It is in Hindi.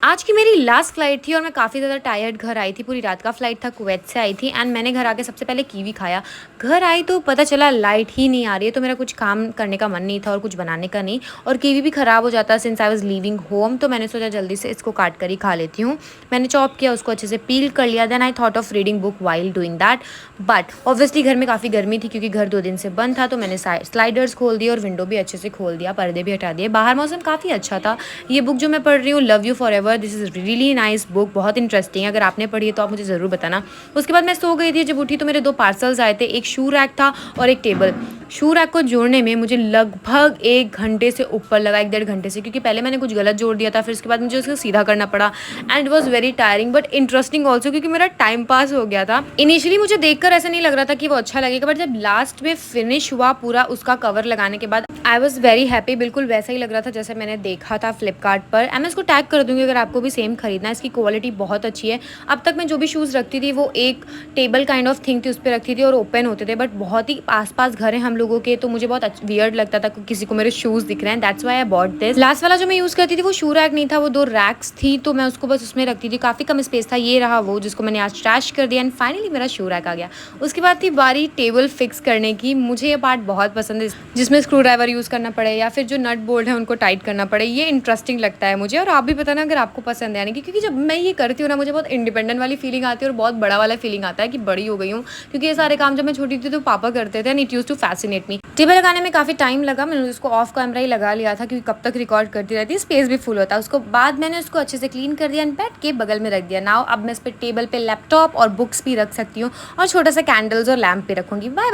आज की मेरी लास्ट फ्लाइट थी और मैं काफ़ी ज़्यादा टायर्ड घर आई थी। पूरी रात का फ्लाइट था, कुवैत से आई थी एंड मैंने घर आके सबसे पहले कीवी खाया। घर आई तो पता चला लाइट ही नहीं आ रही है, तो मेरा कुछ काम करने का मन नहीं था और कुछ बनाने का नहीं, और कीवी भी ख़राब हो जाता since I was leaving home. तो मैंने सोचा जल्दी से इसको काट कर ही खा लेती हूँ। मैंने चॉप किया, उसको अच्छे से पील कर लिया। Then I thought of reading book while doing that, but obviously घर में काफ़ी गर्मी थी क्योंकि घर 2 दिन से बंद था। तो मैंने स्लाइडर्स खोल दिए और विंडो भी अच्छे से खोल दिया, पर्दे भी हटा दिए। बाहर मौसम काफ़ी अच्छा था। ये बुक जो मैं पढ़ रही हूँ, love you for ever, this is really nice book, बहुत इंटरेस्टिंग है। अगर आपने पढ़ी है तो आप मुझे ज़रूर बताना। उसके बाद मैं सो गई थी। जब उठी तो मेरे 2 पार्सल्स आए थे, एक शू रैक था और एक टेबल। शू रैक को जोड़ने में मुझे लगभग 1 घंटे से ऊपर लगा, 1 डेढ़ घंटे से, क्योंकि पहले मैंने कुछ गलत जोड़ दिया था, फिर उसके बाद मुझे उसको सीधा करना पड़ा and it was very tiring but interesting also, क्योंकि मेरा टाइम पास हो गया था। इनिशियली मुझे देखकर ऐसा नहीं लग रहा था कि वो अच्छा लगेगा, बट जब लास्ट में फिनिश हुआ पूरा उसका कवर लगाने के बाद आई वॉज वेरी हैप्पी। बिल्कुल वैसा ही लग रहा था जैसे मैंने देखा था फ्लिपकार्ट पर। एंड मैं इसको टैग कर दूंगी अगर आपको भी सेम खरीदना है। इसकी क्वालिटी बहुत अच्छी है। अब तक मैं जो भी शूज़ रखती थी वो एक टेबल काइंड ऑफ थिंग थी, उस पर रखती थी और ओपन होते थे, बट बहुत ही आसपास घर है हम लोगों के, तो मुझे बहुत वियर्ड लगता था कि किसी को मेरे शूज़ दिख रहे हैं। That's why I bought this. Last वाला जो मैं यूज़ करती थी वो शू रैक नहीं था, वो 2 रैक्स थी, तो मैं उसको बस उसमें रखती थी। काफ़ी कम स्पेस था। ये रहा वो जिसको मैंने आज ट्रैश कर दिया एंड फाइनली मेरा शू रैक आ गया। उसके बाद थी बारी टेबल फिक्स करने की। मुझे ये पार्ट बहुत पसंद है, जिसमें स्क्रू ड्राइवर यूज़ करना पड़े या फिर जो नट बोल्ट है उनको टाइट करना पड़े। ये इंटरेस्टिंग लगता है मुझे, और आप भी बताना अगर आपको पसंद है। यानी कि क्योंकि जब मैं ये करती हूँ ना, मुझे बहुत इंडिपेंडेंट वाली फीलिंग आती है और बहुत बड़ा वाला फीलिंग आता है कि बड़ी हो गई हूँ, क्योंकि ये सारे काम जब मैं छोटी थी तो पापा करते थे and it use to fascinate me. Table लगाने में काफ़ी टाइम लगा। मैंने उसको ऑफ कैमरा ही लगा लिया था क्योंकि कब तक रिकॉर्ड करती रहती, स्पेस भी फुल होता है। उसको बाद मैंने उसको अच्छे से क्लीन कर दिया एंड बेड के बगल में रख दिया। नाउ अब मैं इस पर टेबल पे लैपटॉप और बुक्स भी रख सकती हूँ और छोटा सा कैंडल्स और लैम्प भी रखूँगी। बाय।